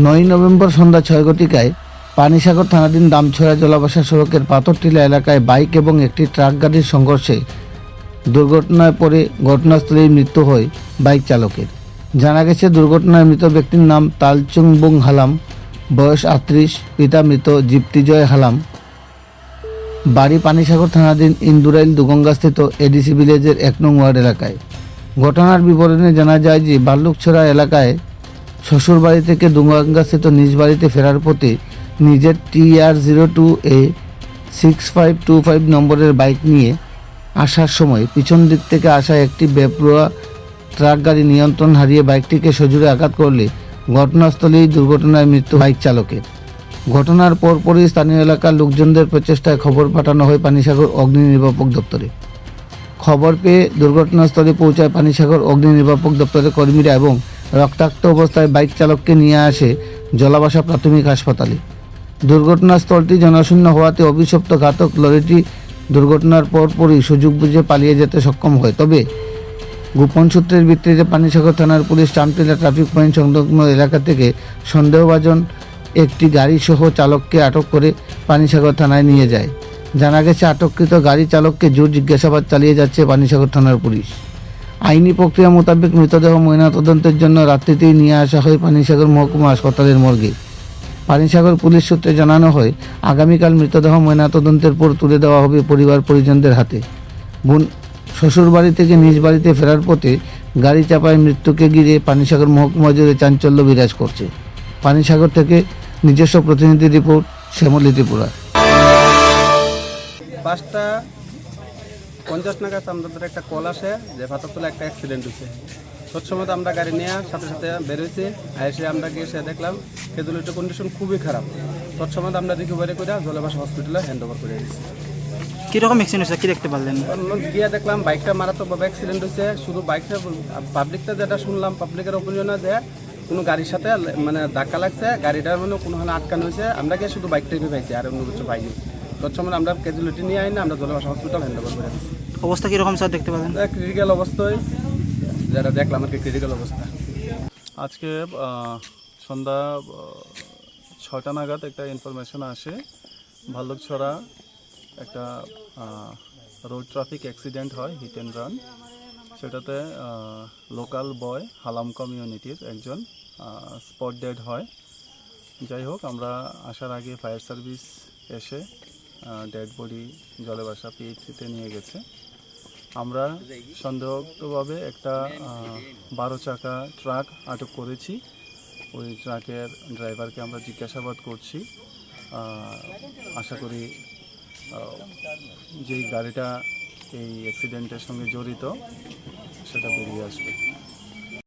9 November সন্ধ্যা 6 ঘটিকায় পানিসাগর থানাধীন দামছড়া জলাবসা সড়কের পাথরটিলা এলাকায় বাইক এবং একটি ট্রাক গাড়ির সংঘর্ষে দুর্ঘটনায় পড়ে ঘটনাস্থলেই মৃত্যু হয় বাইক চালকের। জানা গেছে, দুর্ঘটনায় মৃত ব্যক্তির নাম তালচুংবুং হালাম, বয়স 38, পিতা মৃত জিপ্তিজয় হালাম, বাড়ি পানিসাগর থানাধীন ইন্দুরাইল দুগঙ্গাস্থিত এডিসি ভিলেজের 1 নং ওয়ার্ড এলাকায়। ঘটনার বিবরণে জানা যায় যে বাল্লুকছড়া এলাকায় শ্বশুরবাড়ি থেকে দুগঙ্গাস্থিত নিজ বাড়িতে ফেরার পথে নিজের TR02A 6525 নম্বরের বাইক নিয়ে আসার সময় পিছন দিক থেকে আসা একটি বেপরোয়া ট্রাক গাড়ি নিয়ন্ত্রণ হারিয়ে বাইকটিকে সজোরে আঘাত করলে ঘটনাস্থলেই দুর্ঘটনায় মৃত্যু বাইক চালকের। ঘটনার পরপরই স্থানীয় এলাকার লোকজনদের প্রচেষ্টায় খবর পাঠানো হয় পানিসাগর অগ্নি নির্বাপক দপ্তরে। খবর পেয়ে দুর্ঘটনাস্থলে পৌঁছায় পানিসাগর অগ্নি নির্বাপক দপ্তরের কর্মীরা এবং রক্তাক্ত অবস্থায় বাইক চালককে নিয়ে আসে জলাবসা প্রাথমিক হাসপাতালে। দুর্ঘটনাস্থলটি জনশূন্য হওয়াতে অভিশপ্ত ঘাতক লরিটি দুর্ঘটনার পরপরই সুযোগ বুঝে পালিয়ে যেতে সক্ষম হয়। তবে গোপন সূত্রের ভিত্তিতে পানিসাগর থানার পুলিশ চামটিলা ট্রাফিক পয়েন্ট সংলগ্ন এলাকা থেকে সন্দেহভাজন একটি গাড়িসহ চালককে আটক করে পানিসাগর থানায় নিয়ে যায়। জানা গেছে, আটককৃত গাড়ি চালককে জোর জিজ্ঞাসাবাদ চালিয়ে যাচ্ছে পানিসাগর থানার পুলিশ। আইনি প্রক্রিয়া মোতাবেক মৃতদেহ ময়নাতদন্তের জন্য রাত্রিতেই নিয়ে আসা হয় পানিসাগর মহকুমা হাসপাতালের মর্গে। পানিসাগর পুলিশ সূত্রে জানানো হয়, আগামীকাল মৃতদেহ ময়নাতদন্তের পর তুলে দেওয়া হবে পরিবার পরিজনদের হাতে। শ্বশুরবাড়ি থেকে নিজ বাড়িতে ফেরার পথে গাড়ি চাপায় মৃত্যুকে ঘিরে পানিসাগর মহকুমা জুড়ে চাঞ্চল্য বিরাজ করছে। পানিসাগর থেকে নিজস্ব প্রতিনিধি রিপোর্ট, শ্যামলী ত্রিপুরা। 5:50 নাগাদ আমাদের একটা কল আসে যে পাথরতলা একটা অ্যাক্সিডেন্ট হয়েছে। তৎসময় আমরা গাড়ি নিয়ে সাথে সাথে বেরোয়েছি, এসে আমরা গিয়ে দেখলাম খেজুলিটার কন্ডিশন খুবই খারাপ। তৎসময় আমরা রিকভারি করে জলাবসা হসপিটালে হ্যান্ড ওভার করে দিয়েছি। কীরকম অ্যাক্সিডেন্ট হয়েছে, কী দেখতে পারলেন? গিয়ে দেখলাম বাইকটা মারাত্মকভাবে অ্যাক্সিডেন্ট হয়েছে। শুধু বাইকটা, পাবলিকটা যেটা শুনলাম, পাবলিকের অপিনিয়নে যে কোনো গাড়ির সাথে মানে ধাক্কা লাগছে, গাড়িটার মানে কোনো হলে আটকানো হয়েছে। আমরা গিয়ে শুধু বাইকটাই পাইছি, আর অন্য কিছু পাইনি। তৎসময় আমরা ক্যাজুয়ালিটি নিয়ে আইনি, আমরা জলাবসা হসপিটাল হ্যান্ড ওভার করে দিচ্ছি। অবস্থা কীরকম স্যার দেখতে পাবেন? ক্রিটিক্যাল অবস্থায় যেটা দেখলাম আর কি, ক্রিটিক্যাল অবস্থা। আজকে সন্ধ্যা 6টা নাগাদ একটা ইনফরমেশন আসে, ভাল্লুকছড়া একটা রোড ট্রাফিক অ্যাক্সিডেন্ট হয়, হিট অ্যান্ড রান। সেটাতে লোকাল বয় হালাম কমিউনিটির একজন স্পট ডেড হয়। যাই হোক, আমরা আসার আগে ফায়ার সার্ভিস এসে ডেড বডি জলাবসা PHCতে নিয়ে গেছে। আমরা সন্দেহভাবে একটা 12 চাকা ট্রাক আটক করেছি। ওই ট্রাকের ড্রাইভারকে আমরা জিজ্ঞাসাবাদ করছি। আশা করি যেই গাড়িটা এই অ্যাক্সিডেন্টের সঙ্গে জড়িত সেটা বেরিয়ে আসবে।